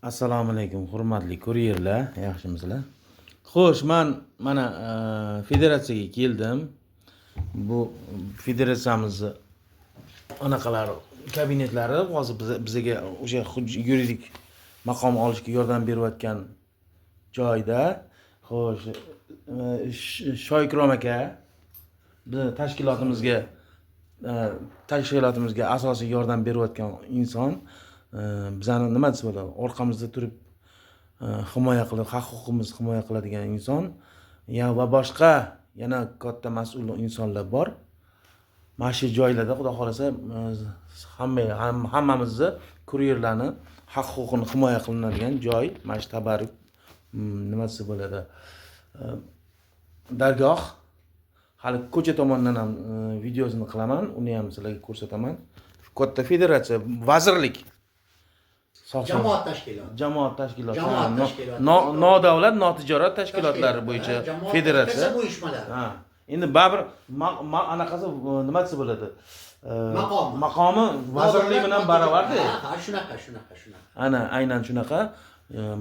Assalomu alaykum, hurmatli kuryerlar, yaxshimisizlar? Xo'sh, mana federatsiyaga keldim. Bu federatsiyamizni anaqalari, kabinetlari hozir bizga o'sha yuridik maqom olishga yordam berayotgan joyda. Xo'sh, Shoykrom aka bizni tashkilotimizga asosiy yordam berayotgan inson. Bizani nima desa bo'ladi, orqamizda turib himoya qilib, haq-huquqimizni himoya qiladigan inson va boshqa yana katta mas'ul insonlar bor. Mana shu joylarda xudo xolasa hammamizni kuryerlarni haq-huquqini himoya qilinadigan joy. Mana shu tabarruk nima desa bo'ladi, dargoh. Hali ko'cha tomondan ham videosini qilaman, uni ham sizlarga ko'rsataman. Shu katta federatsiya, vazirlik, jamoat tashkiloti, nodavlat, notijorat tashkilotlari bo'yicha federatsiya. Ha, endi baribir anaqasi nima desa bo'ladi? Maqomi vazirlik bilan barobarda. Ha, shunaqa. Ana aynan shunaqa.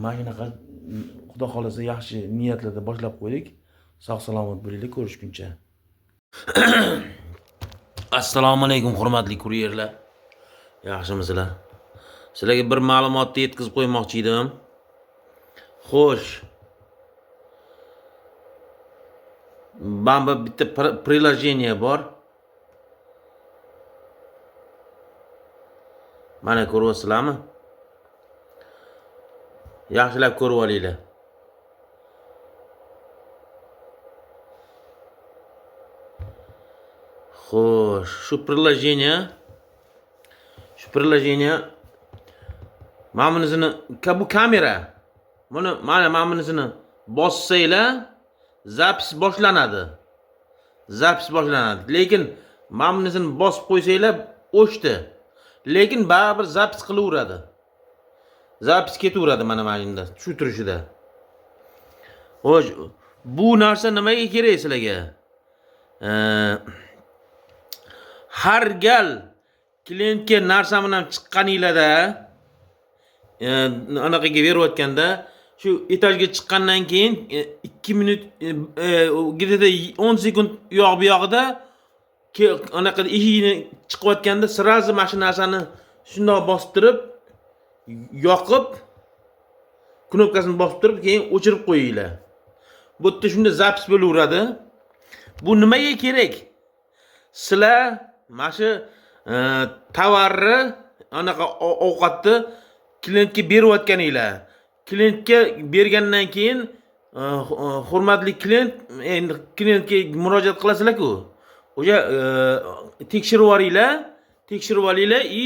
Mana shunaqa xudo xolasa yaxshi niyatlarda boshlab qo'ydik. Sog' salomat bo'linglar, ko'rishguncha. Assalomu alaykum, hurmatli kuryerlar. Yaxshimisizlar? Sizlarga bir ma'lumotni yetkazib qo'ymoqchi edim. Xo'sh. Bamba bitta приложение bor. Mana ko'ryapsizlarmi? Yaxshilab ko'rib olinglar. Xo'sh, shu приложение mana bunisini bu kamera. Mana bunisini bossanglar zapis boshlanadi. Lekin mana bunisini bosib qo'ysanglar o'chdi. Lekin baribir zapis qilaveradi. Zapis ketaveradi mana shunda, shu turishida. Xo'sh, bu narsa nimaga kerak sizlarga? Har gal klientga narsa bilan chiqqaninglarda anaqaga berayotganda shu etajga chiqqandan keyin 2 minut где-то 10 sekund u yoq bu yog'ida anaqa eshikni chiqayotganda sразу mana shu narsani shundoq bosib turib, yoqib, knopkasini bosib turib, keyin o'chirib qo'yinglar. Bu yerda shunda zapis bo'laveradi. Bu nimaga kerak? Sizlar mana shu tovarni, anaqa ovqatni klientga berayotganinglar. Klientga bergandan keyin hurmatli klient, endi klientga murojaat qilasizlar-ku. O'sha tekshirib olinglar и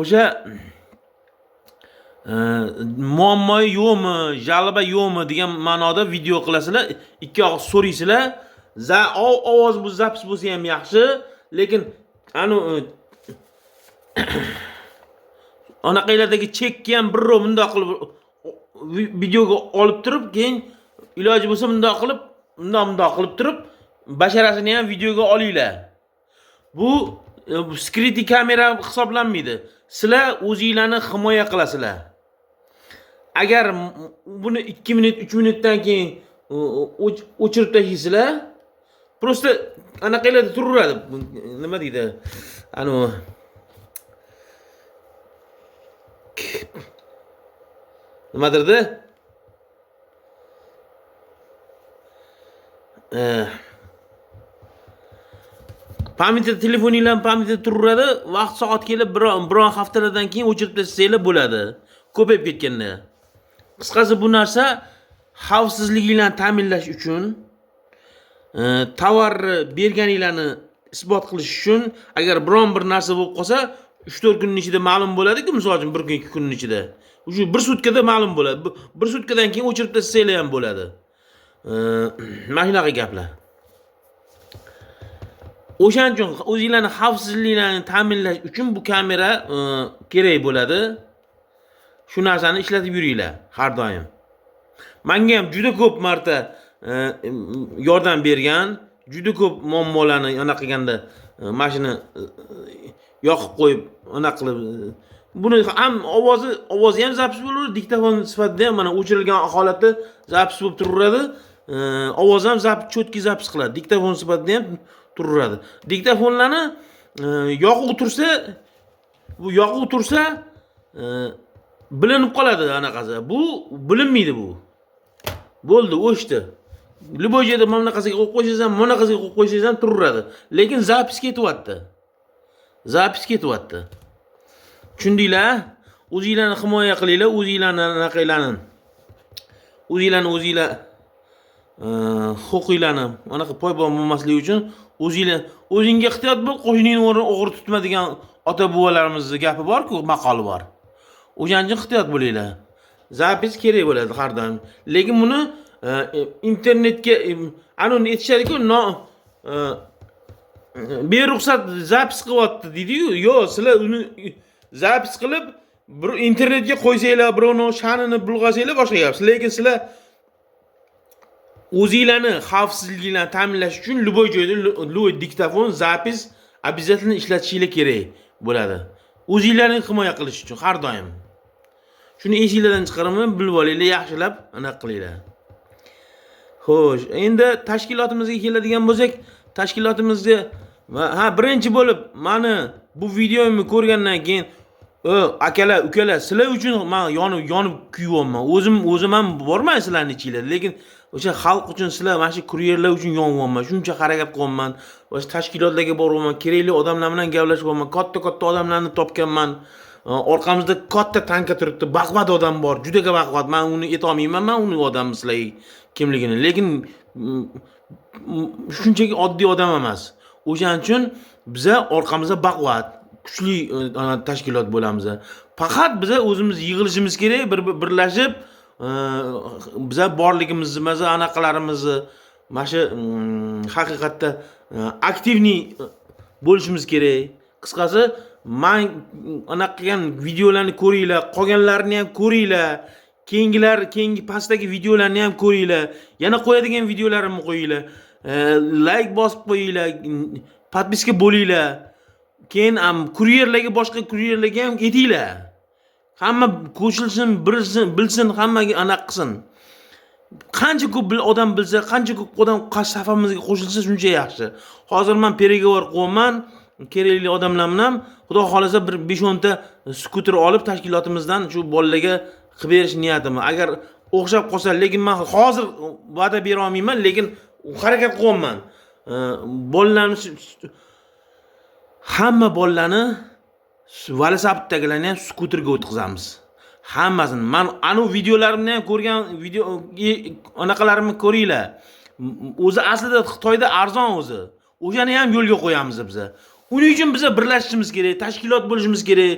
o'sha muammo yo'qmi, jalba yo'qmi degan ma'noda video qilasizlar, ikki og'iz so'raysizlar. Ovoz bu zapis bo'lsa ham yaxshi, lekin anaqalardagi chekki ham birrov bundoq qilib videoga olib turib, keyin iloji bo'lsa bundoq qilib turib, basharasini ham videoga olinglar. Bu security kamera hisoblanmaydi. Sizlar o'zingizlarni himoya qilasizlar. Agar buni 2 minut, 3 minutdan keyin o'chirib tashlaysizlar, prosta anaqalarda turaveradi. Nima deydi? Nimadirdi? Pamyatda telefoningizlar pamyatda turaveradi, vaqt soat kelib biron haftalardan keyin o'chirib tashlanglar bo'ladi. Ko'payib ketganda. Qisqasi bu narsa xavfsizliginglarni ta'minlash uchun, tovarni berganinglarni isbot qilish uchun, agar biron bir narsa bo'lib qolsa, 3-4 kunning ichida ma'lum bo'ladi-ku, misol uchun 1 kun, 2 kunning ichida. Shu 1 sutkada ma'lum bo'ladi. 1 sutkadan keyin o'chirib tashlanglar ham bo'ladi. Mana shunaqa gaplar. O'shaning uchun o'zingizlarning xavfsizliklarini ta'minlash uchun bu kamera kerak bo'ladi. Shu narsani ishlatib yuringlar har doim. Menga ham juda ko'p marta yordam bergan, juda ko'p muammolarni anaqa qilganda mashina yoqib qo'yib, anaqa qilib buni ham ovozi ham zapis bo'laveradi, diktafon sifatida ham mana o'chirilgan holatda zapis bo'lib turaveradi. Ovoz ham cho'tki zapis qiladi. Diktafon sifatida ham turaveradi. Diktafonlarni yoqib tursa bilinib qoladi anaqasi. Bu bilinmaydi bu. Bo'ldi, o'chdi. Любой yerda mana bunaqasiga qo'yib qo'ysangiz ham, mana bunaqasiga qo'yib qo'ysangiz ham turaveradi. Lekin zapis ketyapti. Tushundinglar? O'zinglarni himoya qilinglar, o'zinglarni anaqanglarni. O'zinglar huquqinglarni anaqa poybon bo'lmasligi uchun o'zingga ehtiyot bo'l, qo'shningni o'g'ri tutma degan ota-buvalarimizning gapi bor-ku, maqoli bor. O'shaning uchun ehtiyot bo'linglar. Zapis kerak bo'ladi har doim. Lekin buni internetga anonni aytishadi-ku, beruxsat zapis qilyapti deydi-yu. Yo'q, sizlar uni zapis qilib bir internetga qo'ysanglar, birovning sha'nini bulg'asanglar boshqa gap. Lekin sizlar o'zinglarni xavfsizliklarni ta'minlash uchun любой joyda любой diktafon, zapis обязательно ishlatishinglar kerak bo'ladi. O'zinglarni himoya qilish uchun har doim. Shuni esingizdan chiqarmay bilib olinglar, yaxshilab anaqa qilinglar. Xo'sh, endi tashkilotimizga keladigan bo'lsak, tashkilotimizga birinchi bo'lib mana bu videomni ko'rgandan keyin akalar, ukalar, sizlar uchun men yonib kuyyapman. O'zim ham borman sizlarning ichingizda, lekin o'sha xalq uchun sizlar mana shu kuryerlar uchun yonyapman. Shuncha harakat qilyapman. O'sha tashkilotlarga boryapman, kerakli odamlar bilan gaplashyapman. Katta odamlarni topganman. Orqamizda katta tanka turibdi. Baqvat odam bor, juda baqvat. Men uni aytolmayman, men uni odam sizlarga kimligini. Lekin shunchaki oddiy odam emas. O'shaning uchun biza orqamizda baqvat, kuchli tashkilot bo'lamiz. Faqat biza o'zimiz yig'ilishimiz kerak, birlashib biza borligimizni, maza anaqalarimizni, mana shu haqiqatda aktivniy bo'lishimiz kerak. Qisqasi, men anaqa qilgan videolarni ko'ringlar, qolganlarini ham ko'ringlar. Keyingi pastdagi videolarni ham ko'ringlar. Yana qo'yadigan videolarimni qo'yinglar. Like bosib qo'yinglar, podpiska bo'linglar. Keyin ham kuryerlarga, boshqa kuryerlarga ham aytinglar. Hamma qo'shilsin, bilsin, hammaga anaqa qilsin. Qancha ko'p odam bilsa, qancha ko'p odam safamizga qo'shilsa, shuncha yaxshi. Hozir men переговор qilyapman, kerakli odamlar bilan. Xudo xolasa bir 5-10 ta skuter olib tashkilotimizdan shu bolalarga qilib berish niyatim. Agar o'xshab qolsa, lekin men hozir va'da bera olmayman, lekin harakat qilyapman. Bolalarni hamma bolalarni velosipeddagilarni ham skuterga o'tkazamiz. Hammasini. Men anu videolarimni ham ko'rgan video anaqalarimni ko'ringlar. O'zi aslida Xitoyda arzon o'zi. O'shani ham yo'lga qo'yamiz biz. Uning uchun biz birlashishimiz kerak, tashkilot bo'lishimiz kerak.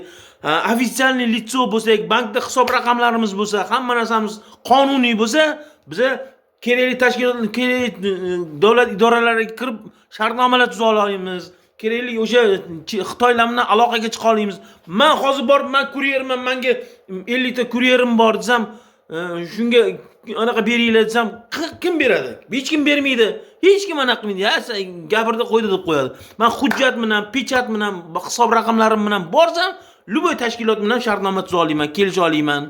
Ofitsialniy litso bo'lsak, bankda hisob raqamlarimiz bo'lsa, hamma narsamiz qonuniy bo'lsa, biz kerakli tashkilot, kerakli davlat idoralariga kirib shartnomalar tuza olamiz. Kerakli o'sha Xitoylar bilan aloqaga chiqa olamiz. Men hozir borib, men kuryerman, menga 50 ta kuryerim bor desam, shunga anaqa beringlar desam, kim beradi? Hech kim bermaydi. Hech kim anaqa qilmaydi. Ha, gapirdi, qo'ydi deb qo'yadi. Men hujjat bilan, pechat bilan, hisob raqamlarim bilan borsam, любой tashkilot bilan shartnoma tuza olaman, kelisha olaman.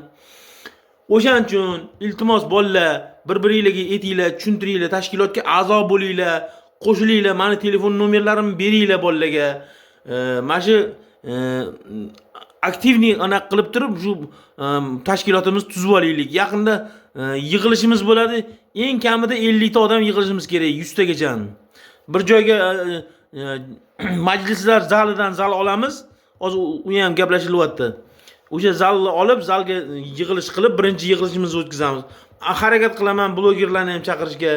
O'shaning uchun iltimos bolalar, bir-biringizga aytinglar, tushuntiringlar, tashkilotga a'zo bo'linglar, qo'shilinglar, meni telefon nomerlarimni beringlar bolalarga. Mana shu aktivniy anaqa qilib turib, shu tashkilotimizni tuzib olaylik. Yaqinda yig'ilishimiz bo'ladi. Eng kamida 50 ta odam yig'ilishimiz kerak, 100 tagacha. Bir joyga majlislar zalidan zal olamiz. Hozir u ham gaplashilyapti. O'sha zalni olib, zalga yig'ilish qilib, birinchi yig'ilishimizni o'tkazamiz. Harakat qilaman blogerlarni ham chaqirishga.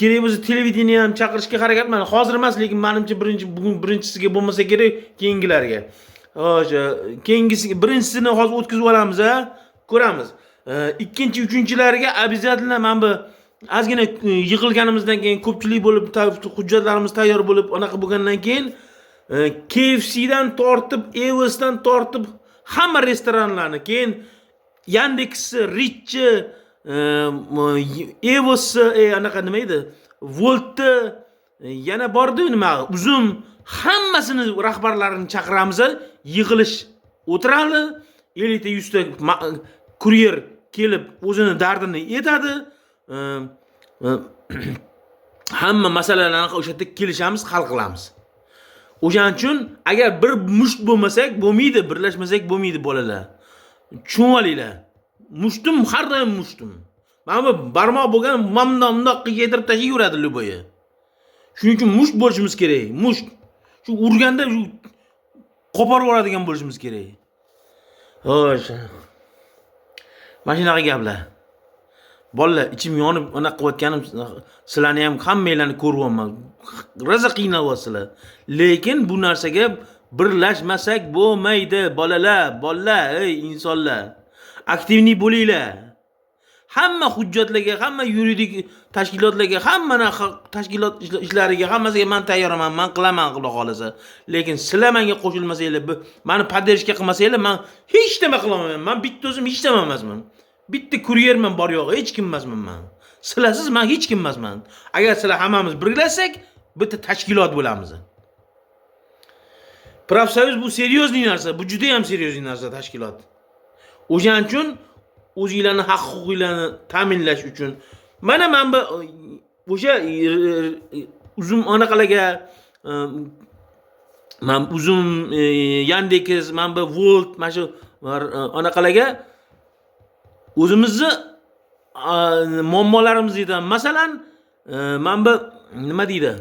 Kerak bo'lsa televideniya ham chaqirishga harakat qilaman. Hozir emas, lekin menimcha bugun birinchisiga bo'lmasa kerak, keyingilarga. O'sha keyingisiga birinchisini hozir o'tkazib olamiz, ko'ramiz. Ikkinchi, uchinchilariga обязательно men bu ozgina yig'ilganimizdan keyin ko'pchilik bo'lib, hujjatlarimiz tayyor bo'lib, anaqa bo'lgandan keyin KFCdan tortib, Evos'dan tortib hamma restoranlarni, keyin Yandex, Rich, Evos, anaqa nima edi? Volt, yana bordi nima? Uzum, hammasini rahbarlarini chaqiramiz, yig'ilish o'tiradi, 50 ta 100 ta kuryer kelib o'zini dardini aytadi. Hamma masalalarni o'sha yerda kelishamiz, hal qilamiz. O'shaning uchun agar bir musht bo'lmasak bo'lmaydi, birlashmasak bo'lmaydi bolalar. Tushunib olinglar. Mushtum har doim mushtum. Mana bu barmoq bo'lgan bundoq qiydirib tashlayveradi luboyi. Shuning uchun musht bo'lishimiz kerak. Musht. Shu urganda shu qo'porib yuboradigan bo'lishimiz kerak. Xo'sh. Mana shunaqa gaplar. Bolalar, ichim yonib, ona qilayotganim sizlarni ham hammanglarni ko'ryapman. Rosa qiynalyapsizlar. Lekin bu narsaga birlashmasak bo'lmaydi, bolalar, ey insonlar. Aktivniy bo'linglar. Hamma hujjatlarga, hamma yuridik tashkilotlarga, hamma tashkilot ishlariga, hammasiga men tayyorman, men qilaman xudo xolasa. Lekin sizlar menga qo'shilmasanglar, meni podderishga qilmasanglar, men hech nima qila olmayman. Men bitta o'zim hech nima emasman. Bitta kuryerman bor yo'q, hech kim emasman men. Sizlarsiz men hech kim emasman. Agar sizlar hammamiz birlashsak, bitta tashkilot bo'lamiz. Profsoyuz bu seriozniy narsa, bu juda ham seriozniy narsa tashkilot. O'shaning uchun o'zingizlarning haq-huquqinglarni ta'minlash uchun mana men bu o'sha uzum anaqalarga men uzum Yandex, men bu Volt, mana shu anaqalarga o'zimizni muammolarimizni aytaman. Masalan, men bu nima deydi?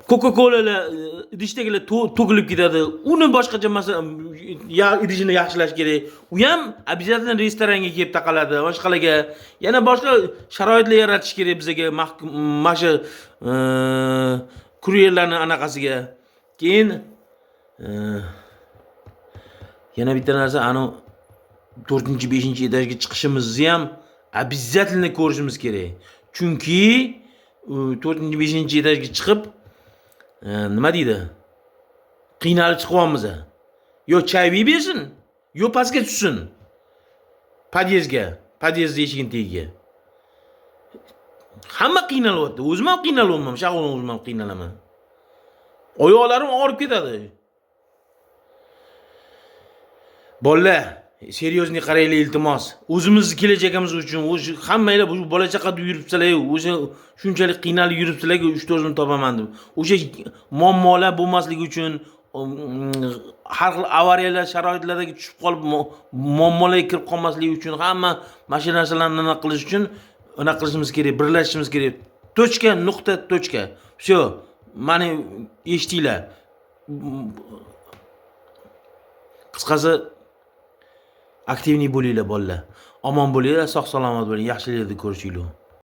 Coca-Cola idishdagilar to'kilib ketadi. Uni boshqacha masalan idishini yaxshilash kerak. U ham обязательно restoranga kelib taqaladi, boshqalarga. Yana boshqa sharoitlar yaratish kerak bizga, mana shu kuryerlarning anaqasiga. Keyin yana bitta narsa, ana 4-5 etajga chiqishimizni ham обязательно ko'rishimiz kerak. Chunki 4-5 etajga chiqib nima deydi? Qiynalib chiqyapmiz. Yo chayvi bersin, yo pastga tushsin. Podyezd eshigini tagiga. Hamma qiynalyapti. O'zim ham qiynalyapman, shag'on o'zim ham qiynalaman. Oyoqlarim og'rib ketadi. Bolalar, seriozniy qaranglar iltimos. O'zimizni kelajagimiz uchun, o'sha hammanglar bu bola chaqada yuribsizlar, o'sha shunchalik qiynalib yuribsizlarga 3-4 kun topaman deb. O'sha muammolar bo'lmasligi uchun, har xil avariyalar sharoitlardagi tushib qolib muammolarga kirib qolmasligi uchun hamma mana narsalarni nima qilish uchun nima qilishimiz kerak, birlashishimiz kerak. Точка, nuqta, точка. Всё. Mani eshitdinglar. Qisqasi aktivniy bo'linglar bolalar. Omon bo'linglar, sog' salomat bo'ling, yaxshiliklarni ko'rishinglar.